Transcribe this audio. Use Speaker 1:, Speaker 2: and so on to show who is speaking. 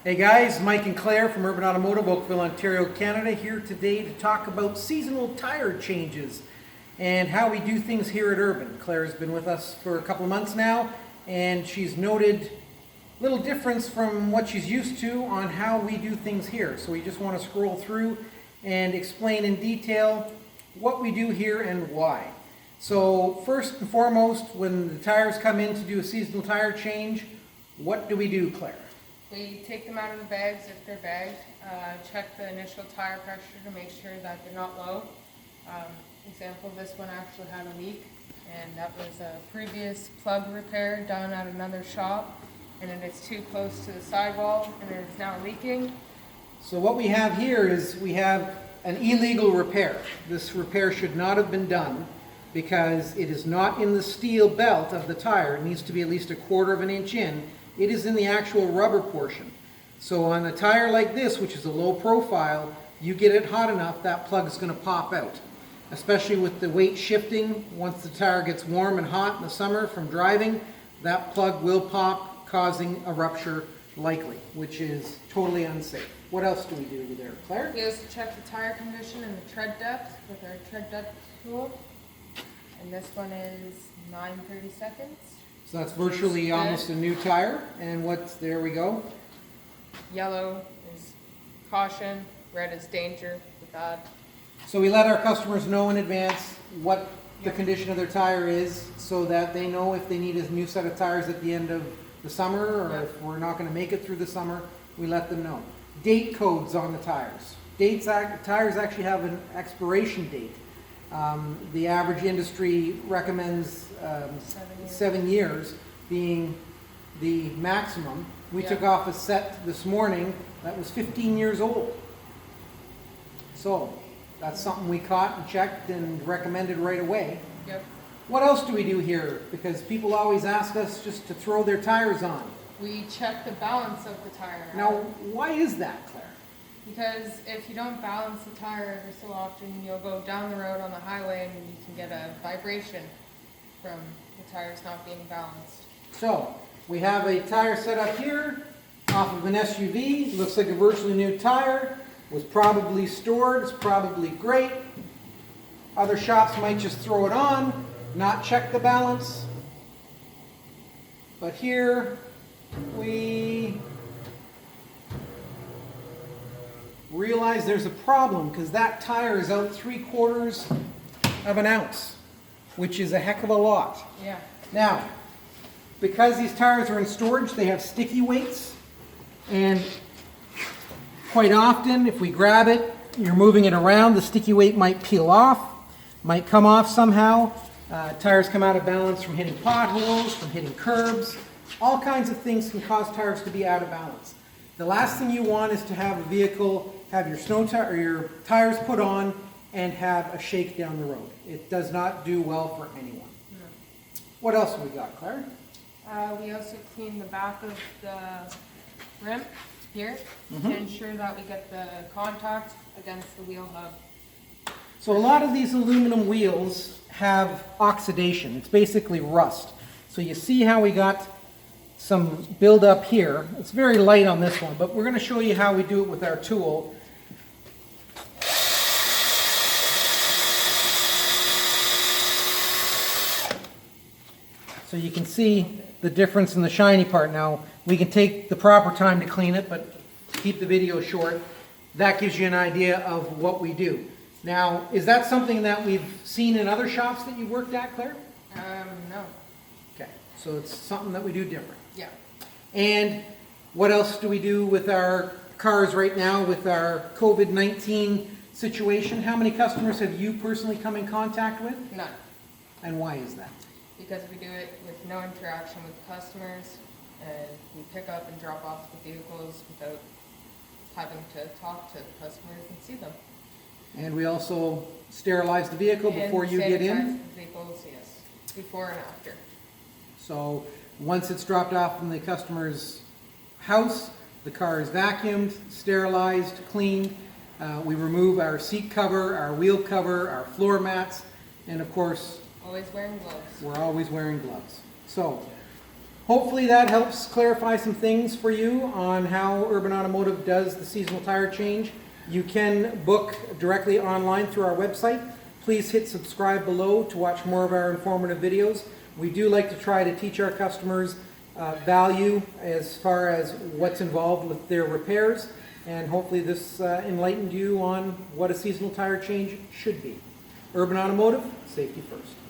Speaker 1: Hey guys, Mike and Claire from Urban Automotive, Oakville, Ontario, Canada, here today to talk about seasonal tire changes and how we do things here at Urban. Claire's been with us for a couple of months now, and she's noted a little difference from what she's used to on how we do things here. So we just want to scroll through and explain in detail what we do here and why. So first and foremost, when the tires come in to do a seasonal tire change, what do we do, Claire?
Speaker 2: We take them out of the bags if they're bagged, check the initial tire pressure to make sure that they're not low. Example, this one actually had a leak, and that was a previous plug repair done at another shop, and it is too close to the sidewall and it is now leaking.
Speaker 1: So what we have here is we have an illegal repair. This repair should not have been done because it is not in the steel belt of the tire. It needs to be at least 1/4 of an inch in. It is in the actual rubber portion. So on a tire like this, which is a low profile, you get it hot enough, that plug is going to pop out. Especially with the weight shifting, once the tire gets warm and hot in the summer from driving, that plug will pop, causing a rupture likely, which is totally unsafe. What else do we do there, Claire?
Speaker 2: We also check the tire condition and the tread depth with our tread depth tool. And this one is 9/32.
Speaker 1: So that's virtually almost a new tire. And there we go.
Speaker 2: Yellow is caution, red is danger with that.
Speaker 1: So we let our customers know in advance what the condition of their tire is so that they know if they need a new set of tires at the end of the summer, or if we're not going to make it through the summer, we let them know. Date codes on the tires. Tires actually have an expiration date. The average industry recommends 7 years being the maximum. We took off a set this morning that was 15 years old. So that's something we caught and checked and recommended right away.
Speaker 2: Yep.
Speaker 1: What else do we do here? Because people always ask us just to throw their tires on.
Speaker 2: We check the balance of the tire.
Speaker 1: Now, why is that, Claire?
Speaker 2: Because if you don't balance the tire every so often, you'll go down the road on the highway and you can get a vibration from the tires not being balanced.
Speaker 1: So, we have a tire set up here off of an SUV. Looks like a virtually new tire. Was probably stored. It's probably great. Other shops might just throw it on, not check the balance. But here we realize there's a problem because that tire is out 3/4 of an ounce, which is a heck of a lot.
Speaker 2: Yeah.
Speaker 1: Now, because these tires are in storage, they have sticky weights, and quite often if we grab it, you're moving it around, the sticky weight might peel off, might come off somehow. Tires come out of balance from hitting potholes, from hitting curbs. All kinds of things can cause tires to be out of balance. The last thing you want is to have a vehicle have your snow tire or your tires put on and have a shake down the road. It does not do well for anyone.
Speaker 2: No.
Speaker 1: What else have we got, Claire?
Speaker 2: We also clean the back of the rim here to ensure that we get the contact against the wheel hub.
Speaker 1: So a lot of these aluminum wheels have oxidation. It's basically rust. So you see how we got some buildup here. It's very light on this one, but we're going to show you how we do it with our tool. So you can see the difference in the shiny part. Now, we can take the proper time to clean it, but keep the video short. That gives you an idea of what we do. Now, is that something that we've seen in other shops that you've worked at, Claire?
Speaker 2: No.
Speaker 1: Okay, so it's something that we do different.
Speaker 2: Yeah.
Speaker 1: And what else do we do with our cars right now with our COVID-19 situation? How many customers have you personally come in contact with?
Speaker 2: None.
Speaker 1: And why is that?
Speaker 2: Because we do it with no interaction with customers, and we pick up and drop off the vehicles without having to talk to the customers and see them.
Speaker 1: And we also sterilize the vehicle before you get in?
Speaker 2: And sanitize the vehicles, yes, before and after.
Speaker 1: So once it's dropped off from the customer's house, the car is vacuumed, sterilized, cleaned. We remove our seat cover, our wheel cover, our floor mats, and of course,
Speaker 2: Always wearing gloves.
Speaker 1: we're always wearing gloves. So hopefully that helps clarify some things for you on how Urban Automotive does the seasonal tire change. You can book directly online through our website. Please hit subscribe below to watch more of our informative videos. We do like to try to teach our customers value as far as what's involved with their repairs, and hopefully this enlightened you on what a seasonal tire change should be. Urban Automotive, safety first.